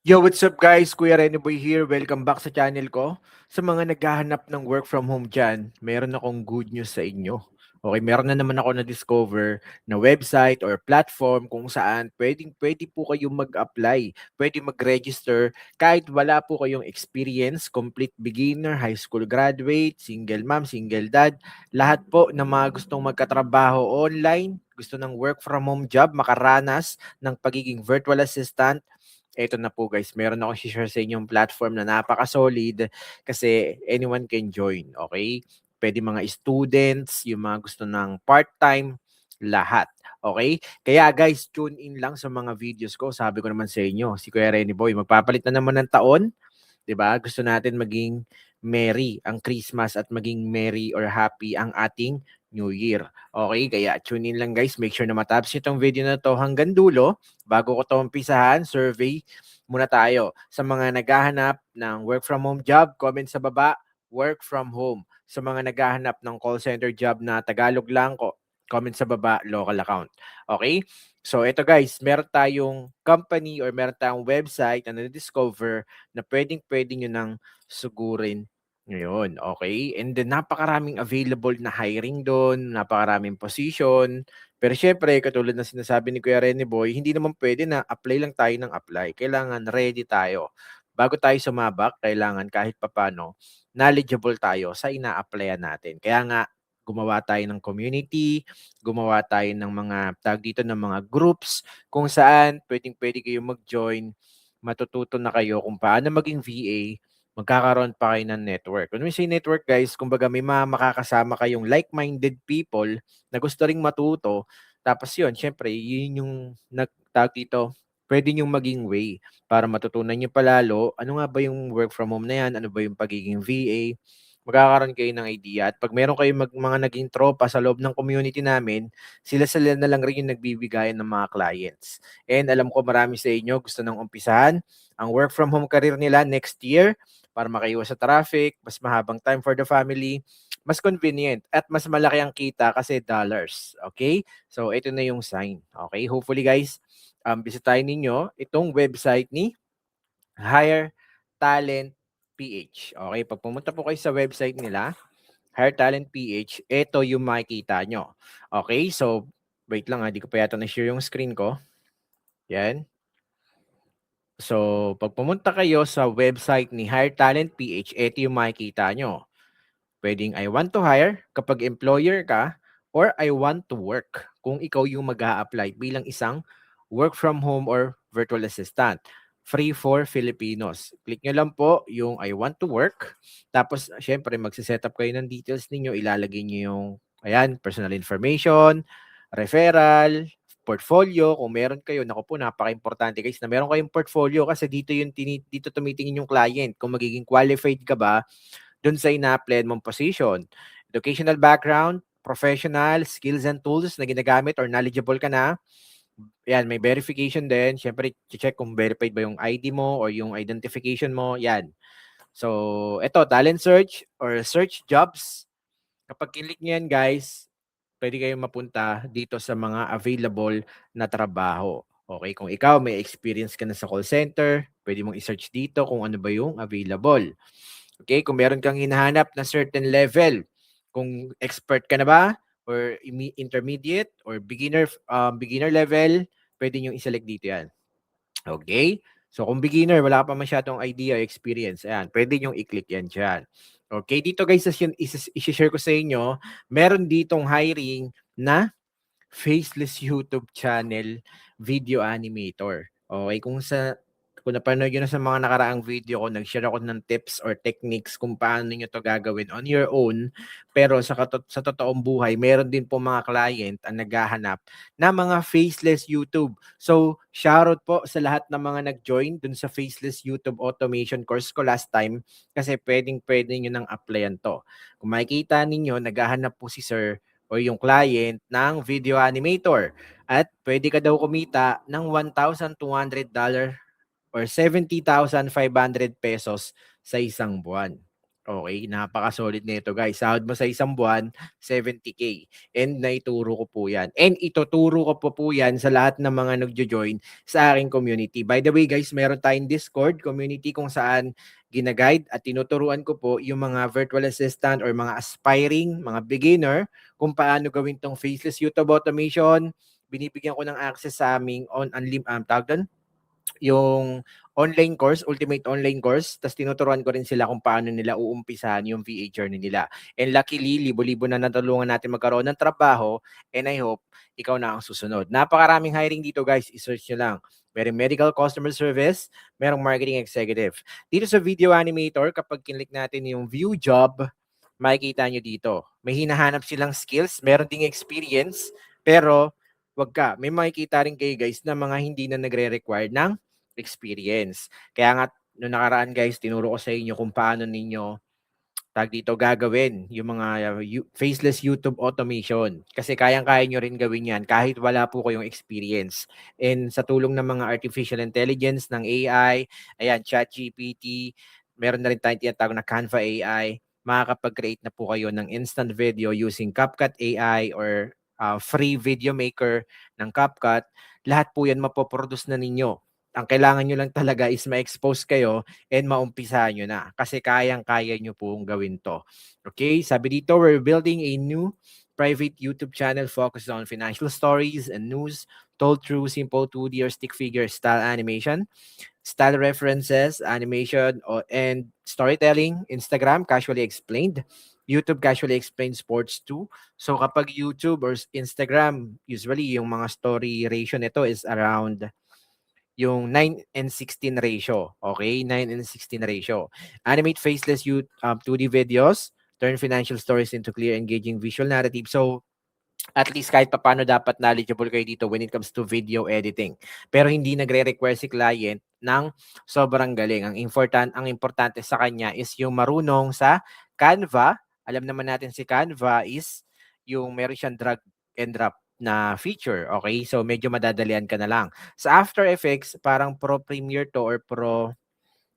Yo, what's up guys? Kuya Rene Boy here. Welcome back sa channel ko. Sa mga naghahanap ng work from home dyan, meron akong good news sa inyo. Okay, meron na naman ako na-discover na website or platform kung saan pwede po kayong mag-apply, pwede mag-register kahit wala po kayong experience, complete beginner, high school graduate, single mom, single dad, lahat po ng mga gustong magkatrabaho online, gusto ng work from home job, makaranas ng pagiging virtual assistant. Eto na po guys, meron akong share sa inyong platform na napaka-solid kasi anyone can join, okay? Pwede mga students, yung mga gusto ng part-time, lahat. Okay? Kaya guys, tune in lang sa mga videos ko. Sabi ko naman sa inyo, si Kuya Renny Boy, magpapalit na naman ng taon. 'Di ba? Gusto natin maging merry ang Christmas at maging merry or happy ang ating New Year. Okay, kaya tune in lang guys. Make sure na matapos itong video na to hanggang dulo. Bago ko to umpisahan, survey muna tayo. Sa mga naghahanap ng work from home job, comment sa baba, work from home. Sa mga naghahanap ng call center job na Tagalog lang, comment sa baba, local account. Okay? So ito guys, meron tayong company or meron tayong website na na-discover na pwedeng-pwede nyo nang sugurin ngayon, okay? And then napakaraming available na hiring doon, napakaraming position. Pero syempre, katulad ng sinasabi ni Kuya Rene Boy, hindi naman pwede na apply lang tayo ng apply. Kailangan ready tayo. Bago tayo sumabak, kailangan kahit papano knowledgeable tayo sa ina-applyan natin. Kaya nga, gumawa tayo ng community, gumawa tayo ng mga tawag dito ng mga groups kung saan pwedeng-pwede kayong mag-join, matututo na kayo kung paano maging VA, magkakaroon pa kayo ng network. When we say network guys, kumbaga may mga makakasama kayong like-minded people na gusto ring matuto. Tapos yun, syempre, yun yung nagtawag dito, pwede yung maging way para matutunan nyo palalo ano nga ba yung work from home na yan, ano ba yung pagiging VA, magkakaroon kayo ng idea. At pag meron kayong mga naging tropa sa loob ng community namin, sila-sila na lang rin yung nagbibigayan ng mga clients. And alam ko marami sa inyo gusto nang umpisahan ang work from home career nila next year para makaiwas sa traffic, mas mahabang time for the family, mas convenient at mas malaki ang kita kasi dollars. Okay? So ito na yung sign. Okay? Hopefully guys, bisitahin ninyo itong website ni Hire Talent PH. Okay, pag pumunta po kayo sa website nila, Hire Talent PH, ito yung makikita nyo. Okay, so wait lang ha, di ko pa yata na-share yung screen ko. Yan. So, pag pumunta kayo sa website ni Hire Talent PH, ito yung makikita nyo. Pwedeng I want to hire kapag employer ka or I want to work kung ikaw yung mag apply bilang isang work from home or virtual assistant. Free for Filipinos. Click nyo lang po yung I want to work. Tapos, syempre, magsiset up kayo ng details ninyo. Ilalagay nyo yung, ayan, personal information, referral, portfolio. Kung meron kayo, naku po, napaka-importante guys na meron kayong portfolio kasi dito tumitingin yung client. Kung magiging qualified ka ba dun sa ina-applyan mong position. Educational background, professional, skills and tools na ginagamit or knowledgeable ka na. Yan, may verification din. Siyempre, check kung verified ba yung ID mo or yung identification mo. Yan. So, eto, talent search or search jobs. Kapag click nyo yan, guys, pwede kayong mapunta dito sa mga available na trabaho. Okay, kung ikaw may experience ka na sa call center, pwede mong i-search dito kung ano ba yung available. Okay, kung meron kang hinahanap na certain level, kung expert ka na ba or intermediate or beginner level, pwede niyo i-select dito 'yan. Okay? So kung beginner, wala ka pa masyadong idea o experience, ayan, pwede niyo i-click 'yan diyan. Okay, dito guys, i-share ko sa inyo, meron ditong hiring na faceless YouTube channel video animator. Okay, kung napanood nyo na sa mga nakaraang video ko, nag-share ako ng tips or techniques kung paano nyo to gagawin on your own. Pero sa totoong buhay, meron din po mga client ang naghahanap na mga faceless YouTube. So, shoutout po sa lahat ng mga nag-join dun sa faceless YouTube automation course ko last time kasi pwedeng-pwede nyo nang applyan to. Kung makikita ninyo, naghahanap po si Sir o yung client ng video animator at pwede ka daw kumita ng $1,200 or 70,500 pesos sa isang buwan. Okay, napaka-solid nito guys. Sahod mo sa isang buwan, 70K. And naituro ko po yan. And ituturo ko po yan sa lahat ng mga nagjo-join sa aking community. By the way guys, meron tayong Discord community kung saan ginaguide at tinuturuan ko po yung mga virtual assistant or mga aspiring, mga beginner, kung paano gawin tong faceless YouTube automation. Binibigyan ko ng access sa aming tawag doon, yung online course, ultimate online course, tapos tinuturuan ko rin sila kung paano nila uumpisahan yung VA journey nila. And luckily, libo-libo na natulungan natin magkaroon ng trabaho, and I hope ikaw na ang susunod. Napakaraming hiring dito guys, isearch nyo lang. Merong medical customer service, merong marketing executive. Dito sa video animator, kapag kinlik natin yung view job, makikita nyo dito. May hinahanap silang skills, meron ding experience, pero wag ka. May makikita rin kayo guys na mga hindi na nagre-require ng experience. Kaya nga, noong nakaraan guys, tinuro ko sa inyo kung paano ninyo dito gagawin yung mga faceless YouTube automation. Kasi kayang-kaya nyo rin gawin yan kahit wala po kayong experience. And sa tulong ng mga artificial intelligence, ng AI, ayan, ChatGPT, meron na rin tayong tinatawag na Canva AI, makakapag-create na po kayo ng instant video using CapCut AI or free video maker ng CapCut. Lahat po yan mapoproduce na ninyo. Ang kailangan nyo lang talaga is ma-expose kayo and maumpisahan nyo na kasi kayang-kaya nyo pong gawin to. Okay, sabi dito, we're building a new private YouTube channel focused on financial stories and news told through simple 2D or stick figure style animation, style references, animation, and storytelling. Instagram, casually explained. YouTube casually explained sports too. So kapag YouTube or Instagram, usually yung mga story ratio nito is around yung 9:16 ratio. Okay? 9:16 ratio. Animate faceless 2D videos, turn financial stories into clear, engaging visual narrative. So, at least kahit papaano dapat knowledgeable kayo dito when it comes to video editing. Pero hindi nagre-require si client ng sobrang galing. Ang importante sa kanya is yung marunong sa Canva. Alam naman natin si Canva is yung meron siyang drag and drop na feature. Okay? So medyo madadalian ka na lang. Sa After Effects, parang Pro Premiere to or Pro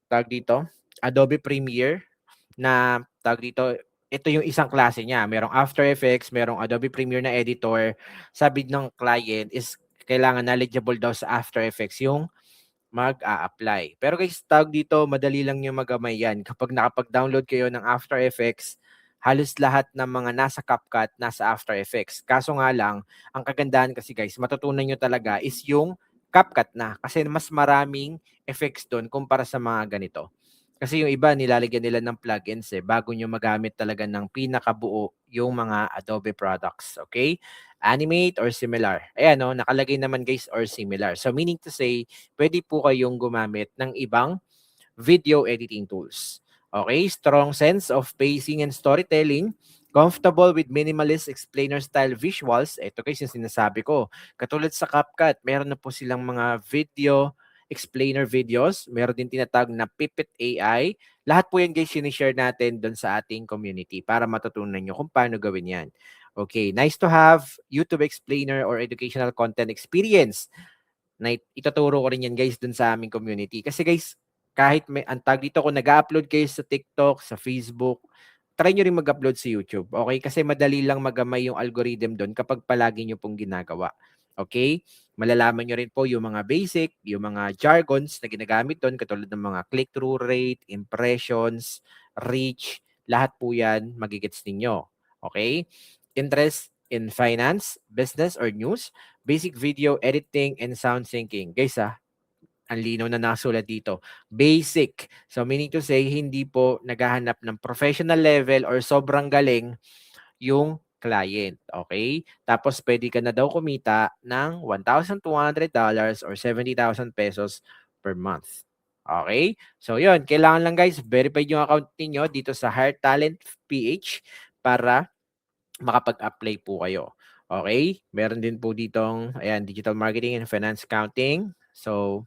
tag dito, Adobe Premiere na tag dito, ito yung isang klase niya. Merong After Effects, merong Adobe Premiere na editor. Sabi ng client is kailangan knowledgeable daw sa After Effects yung mag-a-apply. Pero guys, tawag dito, madali lang yung magamay yan. Kapag nakapag-download kayo ng After Effects, halos lahat ng mga nasa CapCut, nasa After Effects. Kaso nga lang, ang kagandahan kasi guys, matutunan nyo talaga is yung CapCut na. Kasi mas maraming effects doon kumpara sa mga ganito. Kasi yung iba, nilalagyan nila ng plugins bago nyo magamit talaga ng pinakabuo yung mga Adobe products. Okay? Animate or similar. Ayan, no, nakalagay naman guys or similar. So meaning to say, pwede po kayong gumamit ng ibang video editing tools. Okay? Strong sense of pacing and storytelling. Comfortable with minimalist explainer style visuals. Ito guys yung sinasabi ko. Katulad sa CapCut, meron na po silang mga video explainer videos. Meron din tinatawag na Pipit AI. Lahat po yan guys sinishare natin doon sa ating community para matutunan nyo kung paano gawin yan. Okay, nice to have YouTube explainer or educational content experience na ituturo ko rin yan guys dun sa aming community. Kasi guys, kahit may antag dito kung nag-upload kayo sa TikTok, sa Facebook, try nyo rin mag-upload sa YouTube. Okay? Kasi madali lang magamay yung algorithm doon kapag palagi nyo pong ginagawa. Okay? Malalaman nyo rin po yung mga basic, yung mga jargons na ginagamit doon, katulad ng mga click-through rate, impressions, reach, lahat po yan magigets ninyo. Okay? Interest in finance, business, or news, basic video editing and sound syncing. Guys, ang linaw na nasulat dito. Basic. So meaning to say, hindi po naghahanap ng professional level or sobrang galing yung client. Okay? Tapos pwede ka na daw kumita ng $1,200 or 70,000 pesos per month. Okay? So yun, kailangan lang guys, verify yung account niyo dito sa Heart Talent PH para makapag-apply po kayo. Okay? Meron din po ditong ayan, digital marketing and finance accounting. So,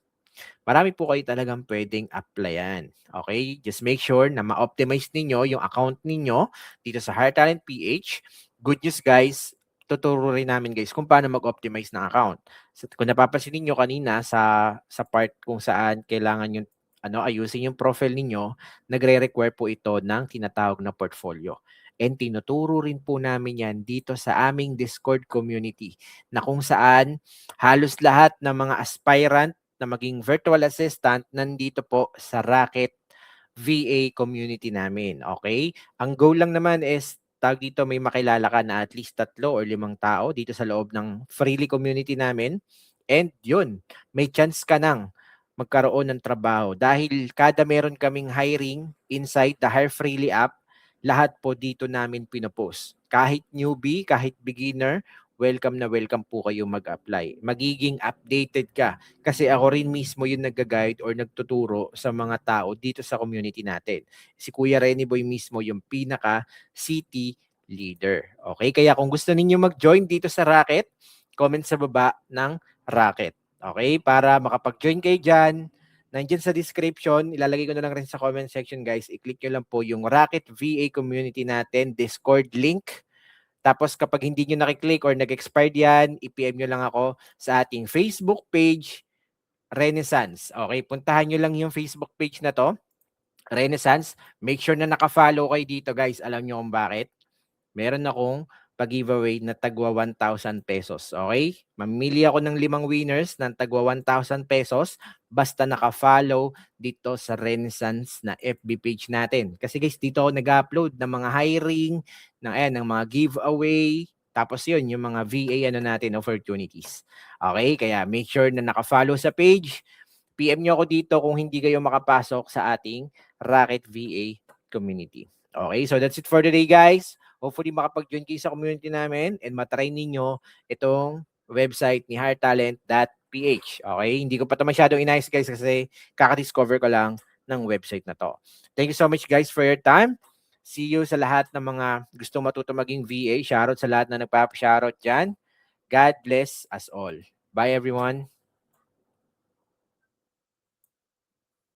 marami po kayo talagang pwedeng applyan. Okay? Just make sure na ma-optimize ninyo yung account ninyo dito sa Heart Talent PH. Good news guys, tuturo rin namin guys kung paano mag-optimize ng account. So, kung napapansin niyo kanina sa part kung saan kailangan yung ayusin yung profile ninyo, nagre-require po ito ng tinatawag na portfolio. And tinuturo rin po namin yan dito sa aming Discord community na kung saan halos lahat ng mga aspirant na maging virtual assistant nandito po sa Racket VA community namin. Okay? Ang goal lang naman is tawag dito may makilala ka na at least 3 or 5 tao dito sa loob ng freely community namin. And yun, may chance ka nang magkaroon ng trabaho. Dahil kada meron kaming hiring inside the Hire Freely app, lahat po dito namin pinopost. Kahit newbie, kahit beginner, welcome na welcome po kayo mag-apply. Magiging updated ka kasi ako rin mismo yung nag-guide or nagtuturo sa mga tao dito sa community natin. Si Kuya Renny Boy mismo yung pinaka city leader. Okay? Kaya kung gusto ninyo mag-join dito sa Racket, comment sa baba ng Racket. Okay? Para makapag-join kayo dyan, nandiyan sa description, ilalagay ko na lang rin sa comment section guys, i-click nyo lang po yung Racket VA community natin, Discord link. Tapos kapag hindi nyo nakiklik or nag-expired yan, i-PM nyo lang ako sa ating Facebook page, Renaissance. Okay, puntahan nyo lang yung Facebook page na to, Renaissance. Make sure na naka-follow kayo dito guys. Alam nyo kung bakit? Meron akong pag-giveaway na tagwa 1,000 pesos. Okay? Mamili ako ng 5 winners ng tagwa 1,000 pesos basta naka-follow dito sa Renaissance na FB page natin. Kasi guys, dito ako nag-upload ng mga hiring, ng mga giveaway, tapos yun, yung mga VA natin, opportunities. Okay? Kaya make sure na naka-follow sa page. PM nyo ako dito kung hindi kayo makapasok sa ating Racket VA community. Okay? So that's it for today guys. Hopefully makapag-join kayo sa community namin and matry ninyo itong website ni hiretalent.ph. Okay? Hindi ko pa ito masyadong inayos guys kasi kaka-discover ko lang ng website na to. Thank you so much guys for your time. See you sa lahat ng mga gustong matuto maging VA. Shoutout sa lahat na nagpapa-shoutout dyan. God bless us all. Bye everyone.